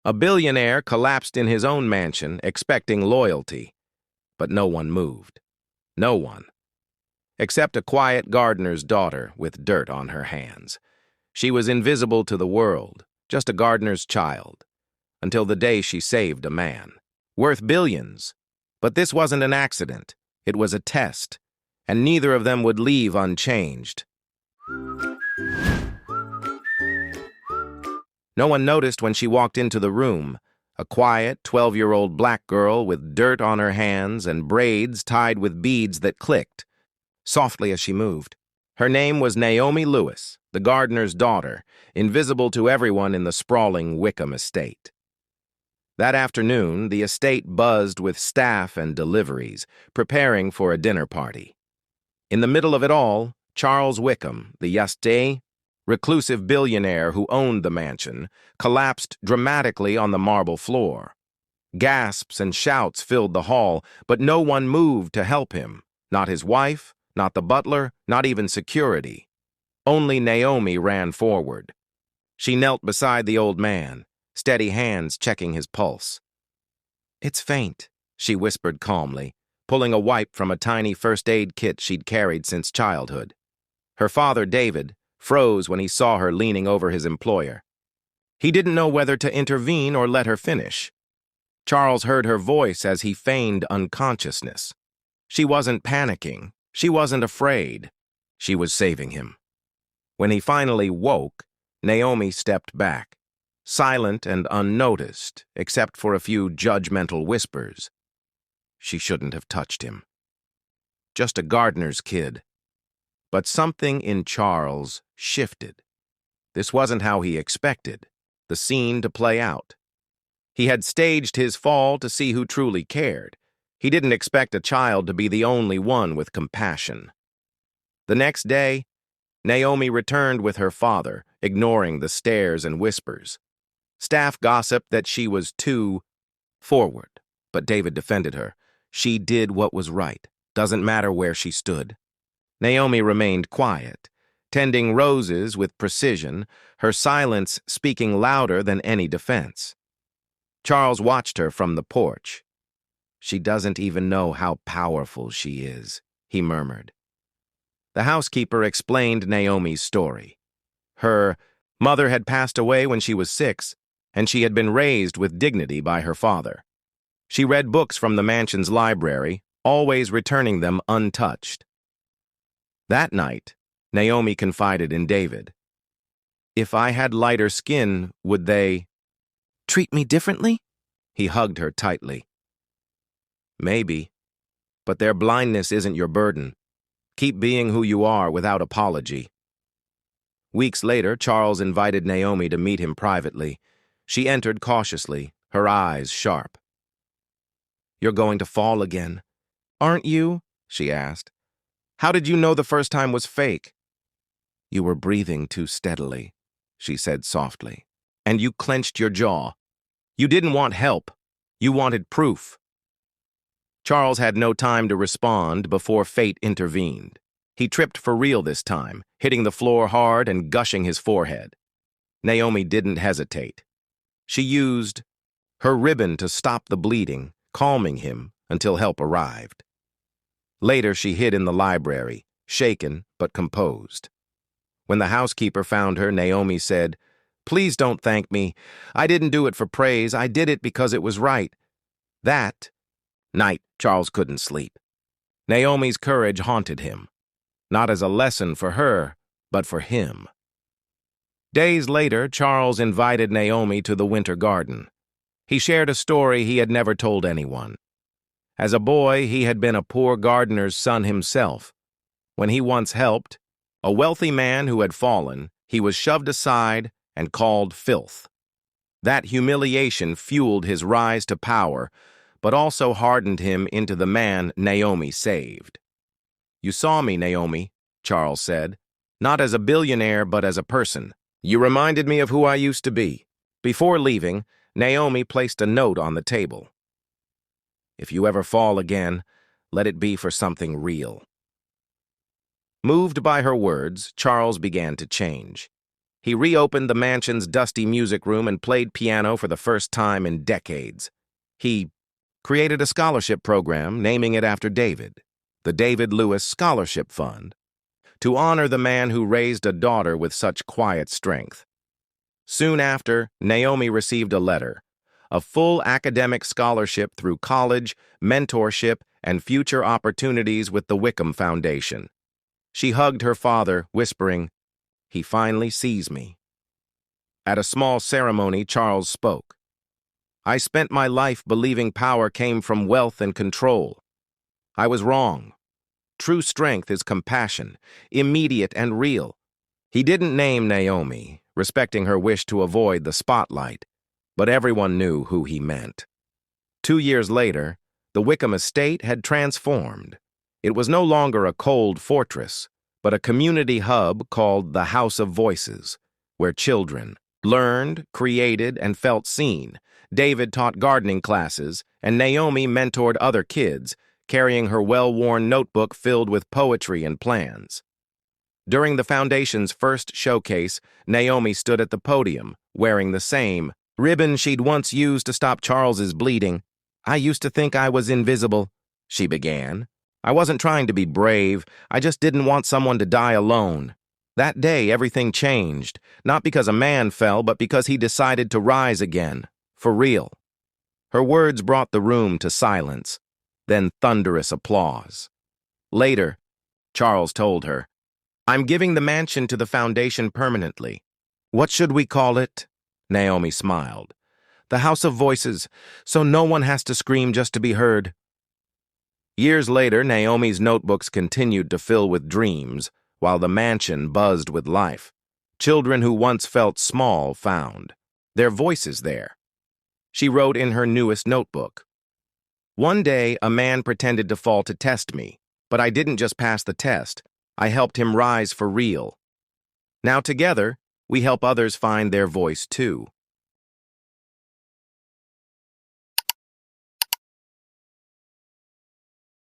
A billionaire collapsed in his own mansion, expecting loyalty. But no one moved. No one. Except a quiet gardener's daughter with dirt on her hands. She was invisible to the world, just a gardener's child, until the day she saved a man. Worth billions. But this wasn't an accident. It was a test, and neither of them would leave unchanged. No one noticed when she walked into the room, a quiet 12-year-old black girl with dirt on her hands and braids tied with beads that clicked, softly as she moved. Her name was Naomi Lewis, the gardener's daughter, invisible to everyone in the sprawling Wickham estate. That afternoon, the estate buzzed with staff and deliveries, preparing for a dinner party. In the middle of it all, Charles Wickham, the yesterday reclusive billionaire who owned the mansion, collapsed dramatically on the marble floor. Gasps and shouts filled the hall, but no one moved to help him. Not his wife, not the butler, not even security. Only Naomi ran forward. She knelt beside the old man, steady hands checking his pulse. "It's faint," she whispered calmly, pulling a wipe from a tiny first aid kit she'd carried since childhood. Her father, David, froze when he saw her leaning over his employer. He didn't know whether to intervene or let her finish. Charles heard her voice as he feigned unconsciousness. She wasn't panicking. She wasn't afraid. She was saving him. When he finally woke, Naomi stepped back, silent and unnoticed, except for a few judgmental whispers. She shouldn't have touched him. Just a gardener's kid. But something in Charles shifted. This wasn't how he expected the scene to play out. He had staged his fall to see who truly cared. He didn't expect a child to be the only one with compassion. The next day, Naomi returned with her father, ignoring the stares and whispers. Staff gossiped that she was too forward, but David defended her. She did what was right. Doesn't matter where she stood. Naomi remained quiet, tending roses with precision, her silence speaking louder than any defense. Charles watched her from the porch. "She doesn't even know how powerful she is," he murmured. The housekeeper explained Naomi's story. Her mother had passed away when she was 6, and she had been raised with dignity by her father. She read books from the mansion's library, always returning them untouched. That night, Naomi confided in David. "If I had lighter skin, would they treat me differently?" He hugged her tightly. "Maybe, but their blindness isn't your burden. Keep being who you are without apology." Weeks later, Charles invited Naomi to meet him privately. She entered cautiously, her eyes sharp. "You're going to fall again, aren't you?" she asked. "How did you know the first time was fake?" "You were breathing too steadily," she said softly. "And you clenched your jaw. You didn't want help. You wanted proof." Charles had no time to respond before fate intervened. He tripped for real this time, hitting the floor hard and gushing his forehead. Naomi didn't hesitate. She used her ribbon to stop the bleeding, calming him until help arrived. Later, she hid in the library, shaken but composed. When the housekeeper found her, Naomi said, "Please don't thank me. I didn't do it for praise. I did it because it was right." That night, Charles couldn't sleep. Naomi's courage haunted him, not as a lesson for her, but for him. Days later, Charles invited Naomi to the winter garden. He shared a story he had never told anyone. As a boy, he had been a poor gardener's son himself. When he once helped a wealthy man who had fallen, he was shoved aside and called filth. That humiliation fueled his rise to power, but also hardened him into the man Naomi saved. "You saw me, Naomi," Charles said, "not as a billionaire, but as a person. You reminded me of who I used to be." Before leaving, Naomi placed a note on the table. "If you ever fall again, let it be for something real." Moved by her words, Charles began to change. He reopened the mansion's dusty music room and played piano for the first time in decades. He created a scholarship program, naming it after David, the David Lewis Scholarship Fund, to honor the man who raised a daughter with such quiet strength. Soon after, Naomi received a letter, a full academic scholarship through college, mentorship, and future opportunities with the Wickham Foundation. She hugged her father, whispering, "He finally sees me." At a small ceremony, Charles spoke. "I spent my life believing power came from wealth and control. I was wrong. True strength is compassion, immediate and real." He didn't name Naomi, respecting her wish to avoid the spotlight, but everyone knew who he meant. 2 years later, the Wickham estate had transformed. It was no longer a cold fortress, but a community hub called the House of Voices, where children learned, created, and felt seen. David taught gardening classes, and Naomi mentored other kids, carrying her well-worn notebook filled with poetry and plans. During the Foundation's first showcase, Naomi stood at the podium, wearing the same ribbon she'd once used to stop Charles's bleeding. "I used to think I was invisible," she began. "I wasn't trying to be brave, I just didn't want someone to die alone. That day, everything changed, not because a man fell, but because he decided to rise again, for real." Her words brought the room to silence, then thunderous applause. Later, Charles told her, "I'm giving the mansion to the Foundation permanently." "What should we call it?" Naomi smiled. "The House of Voices, so no one has to scream just to be heard." Years later, Naomi's notebooks continued to fill with dreams, while the mansion buzzed with life. Children who once felt small found their voices there. She wrote in her newest notebook, "One day, a man pretended to fall to test me, but I didn't just pass the test. I helped him rise for real. Now together, we help others find their voice too."